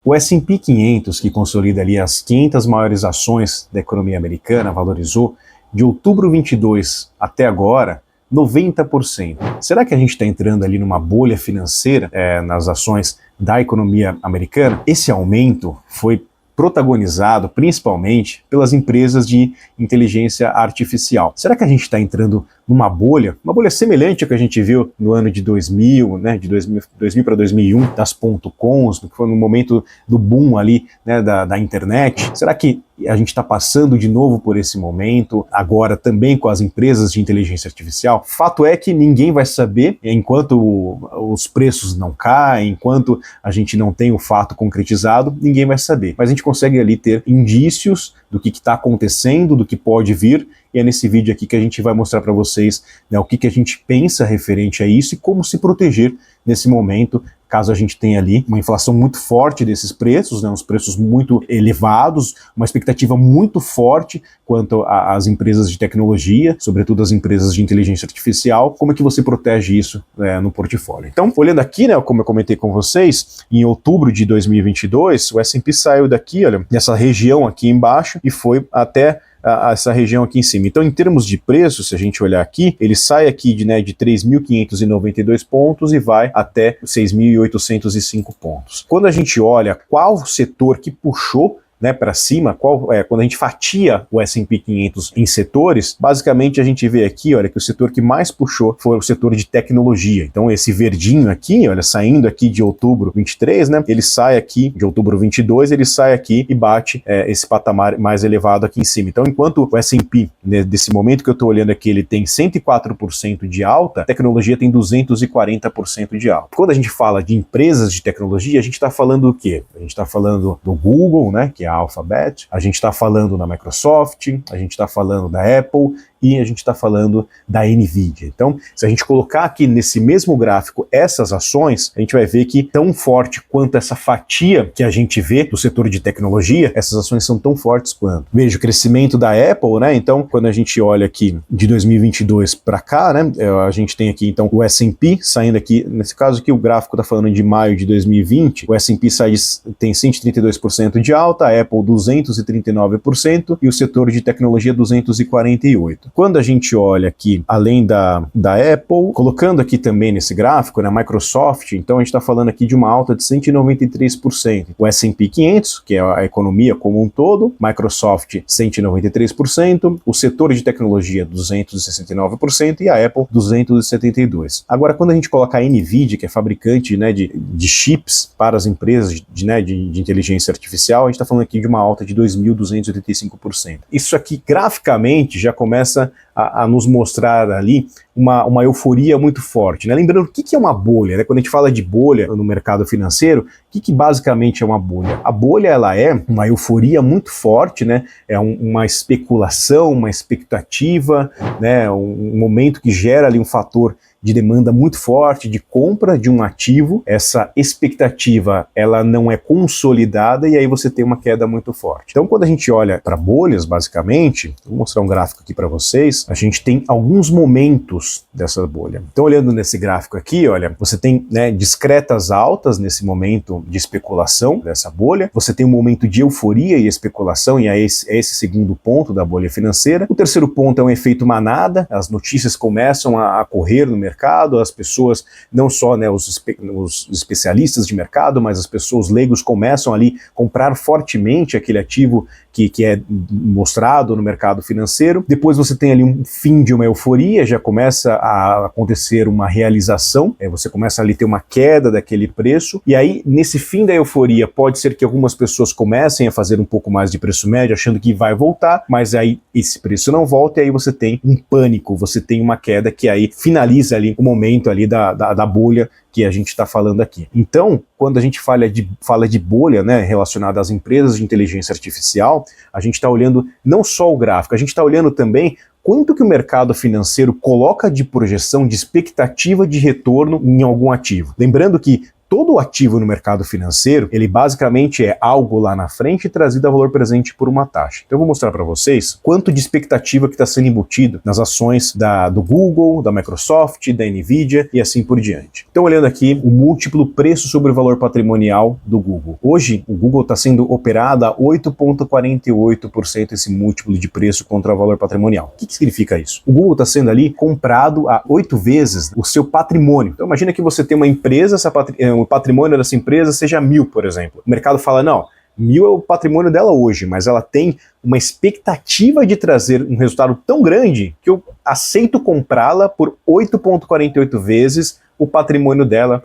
O S&P 500, que consolida ali as 500 maiores ações da economia americana, valorizou de outubro 22 até agora 90%. Será que a gente está entrando ali numa bolha financeira nas ações da economia americana? Esse aumento foi protagonizado principalmente pelas empresas de inteligência artificial. Será que a gente está entrando numa bolha? Uma bolha semelhante ao que a gente viu no ano de 2000, né, de 2000 para 2001, das .coms, que foi no momento do boom ali, né, da internet. Será que a gente está passando de novo por esse momento, agora também com as empresas de inteligência artificial? Fato é que ninguém vai saber enquanto os preços não caem, enquanto a gente não tem o fato concretizado, ninguém vai saber. Mas a gente consegue ali ter indícios do que está acontecendo, do que pode vir, e é nesse vídeo aqui que a gente vai mostrar para vocês, né, o que a gente pensa referente a isso e como se proteger nesse momento, caso a gente tenha ali uma inflação muito forte desses preços, né, uns preços muito elevados, uma expectativa muito forte quanto às empresas de tecnologia, sobretudo as empresas de inteligência artificial. Como é que você protege isso no portfólio? Então, olhando aqui, né, como eu comentei com vocês, em outubro de 2022, o S&P saiu daqui, olha, nessa região aqui embaixo e foi até essa região aqui em cima. Então, em termos de preço, se a gente olhar aqui, ele sai aqui de 3.592 pontos e vai até 6.805 pontos. Quando a gente olha qual setor que puxou para cima, quando a gente fatia o S&P 500 em setores, basicamente a gente vê aqui, olha, que o setor que mais puxou foi o setor de tecnologia. Então esse verdinho aqui, olha, saindo aqui de outubro 23, né, ele sai aqui de outubro 22, ele sai aqui e bate esse patamar mais elevado aqui em cima. Então enquanto o S&P, desse momento que eu estou olhando aqui, ele tem 104% de alta, a tecnologia tem 240% de alta. Quando a gente fala de empresas de tecnologia, a gente está falando do quê? A gente está falando do Google, né, que é a Alphabet, a gente está falando da Microsoft, a gente está falando da Apple e a gente está falando da Nvidia. Então, se a gente colocar aqui nesse mesmo gráfico essas ações, a gente vai ver que tão forte quanto essa fatia que a gente vê do setor de tecnologia, essas ações são tão fortes quanto. Veja o crescimento da Apple, né? Então, quando a gente olha aqui de 2022 para cá, né? A gente tem aqui então o S&P saindo aqui, nesse caso aqui o gráfico está falando de maio de 2020, o S&P tem 132% de alta, a Apple 239% e o setor de tecnologia 248%. Quando a gente olha aqui, além da Apple, colocando aqui também nesse gráfico, na Microsoft, então a gente está falando aqui de uma alta de 193%. O S&P 500, que é a economia como um todo, Microsoft 193%, o setor de tecnologia 269% e a Apple 272%. Agora, quando a gente coloca a Nvidia, que é fabricante, né, de chips para as empresas de inteligência artificial, a gente está falando aqui de uma alta de 2.285%. Isso aqui, graficamente, já começa a nos mostrar ali uma euforia muito forte, né? Lembrando, o que é uma bolha, né? Quando a gente fala de bolha no mercado financeiro, o que basicamente é uma bolha? A bolha, ela é uma euforia muito forte, né? É uma especulação, uma expectativa, né? Um momento que gera ali um fator de demanda muito forte, de compra de um ativo. Essa expectativa, ela não é consolidada e aí você tem uma queda muito forte. Então, quando a gente olha para bolhas, basicamente, vou mostrar um gráfico aqui para vocês, a gente tem alguns momentos dessa bolha. Então, olhando nesse gráfico aqui, olha, você tem, né, discretas altas nesse momento de especulação dessa bolha, você tem um momento de euforia e especulação, e é esse segundo ponto da bolha financeira. O terceiro ponto é um efeito manada, as notícias começam a correr no mercado, as pessoas, não só, né, os especialistas de mercado, mas as pessoas leigos começam ali a comprar fortemente aquele ativo que é mostrado no mercado financeiro. Depois você tem ali um fim de uma euforia, já começa a acontecer uma realização, você começa ali a ter uma queda daquele preço, e aí nesse fim da euforia pode ser que algumas pessoas comecem a fazer um pouco mais de preço médio, achando que vai voltar, mas aí esse preço não volta e aí você tem um pânico, você tem uma queda que aí finaliza ali o momento ali da bolha que a gente está falando aqui. Então, quando a gente fala de bolha, né, relacionada às empresas de inteligência artificial, a gente está olhando não só o gráfico, a gente está olhando também quanto que o mercado financeiro coloca de projeção, de expectativa de retorno em algum ativo. Lembrando que todo ativo no mercado financeiro, ele basicamente é algo lá na frente trazido a valor presente por uma taxa. Então eu vou mostrar para vocês quanto de expectativa que está sendo embutido nas ações do Google, da Microsoft, da Nvidia e assim por diante. Então olhando aqui o múltiplo preço sobre o valor patrimonial do Google. Hoje o Google está sendo operado a 8,48% esse múltiplo de preço contra o valor patrimonial. O que significa isso? O Google está sendo ali comprado a 8 vezes o seu patrimônio. Então imagina que você tem uma empresa, o patrimônio dessa empresa seja 1.000, por exemplo. O mercado fala, não, 1.000 é o patrimônio dela hoje, mas ela tem uma expectativa de trazer um resultado tão grande que eu aceito comprá-la por 8,48 vezes o patrimônio dela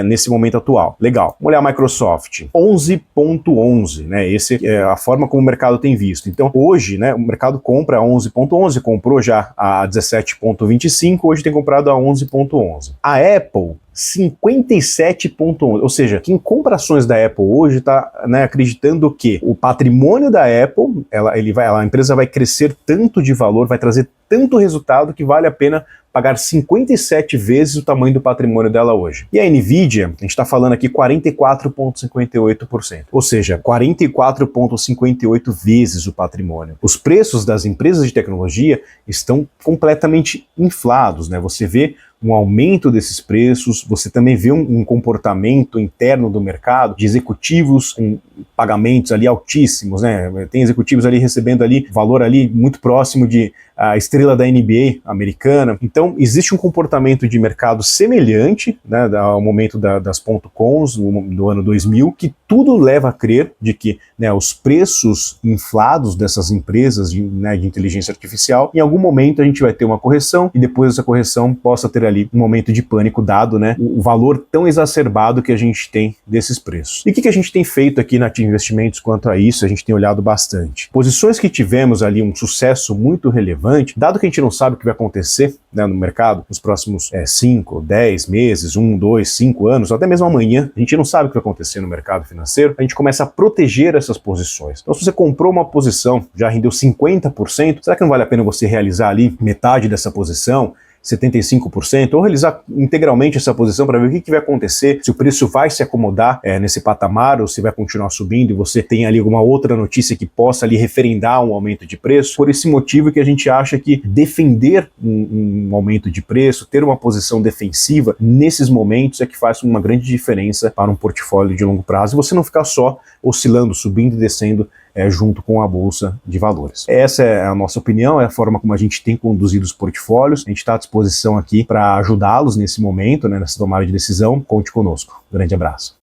nesse momento atual. Legal. Vamos olhar a Microsoft. 11,11, né? Essa é a forma como o mercado tem visto. Então, hoje, né, o mercado compra a 11,11, comprou já a 17,25, hoje tem comprado a 11,11. A Apple, 57,11, ou seja, quem compra ações da Apple hoje está, né, acreditando que o patrimônio da Apple, a empresa vai crescer tanto de valor, vai trazer tanto resultado que vale a pena pagar 57 vezes o tamanho do patrimônio dela hoje. E a Nvidia, a gente está falando aqui 44,58%, ou seja, 44,58 vezes o patrimônio. Os preços das empresas de tecnologia estão completamente inflados, né? Você vê um aumento desses preços, você também vê um comportamento interno do mercado de executivos com pagamentos ali altíssimos, né? Tem executivos ali recebendo ali valor ali muito próximo de a estrela da NBA americana. Então existe um comportamento de mercado semelhante, né, ao momento das .coms do ano 2000, que tudo leva a crer de que, né, os preços inflados dessas empresas de inteligência artificial, em algum momento a gente vai ter uma correção e depois dessa correção possa ter ali um momento de pânico dado, né, o valor tão exacerbado que a gente tem desses preços. E o que a gente tem feito aqui na Ativa Investimentos quanto a isso? A gente tem olhado bastante. Posições que tivemos ali um sucesso muito relevante, dado que a gente não sabe o que vai acontecer, né, no mercado nos próximos 5, 10 meses, 1, 2, 5 anos, até mesmo amanhã, a gente não sabe o que vai acontecer no mercado financeiro, a gente começa a proteger essas posições. Então se você comprou uma posição, já rendeu 50%, será que não vale a pena você realizar ali metade dessa posição, 75%, ou realizar integralmente essa posição para ver o que vai acontecer, se o preço vai se acomodar nesse patamar ou se vai continuar subindo e você tem ali alguma outra notícia que possa ali referendar um aumento de preço. Por esse motivo que a gente acha que defender um aumento de preço, ter uma posição defensiva nesses momentos é que faz uma grande diferença para um portfólio de longo prazo e você não ficar só oscilando, subindo e descendo junto com a Bolsa de Valores. Essa é a nossa opinião, é a forma como a gente tem conduzido os portfólios. A gente está à disposição aqui para ajudá-los nesse momento, né, nessa tomada de decisão. Conte conosco. Grande abraço.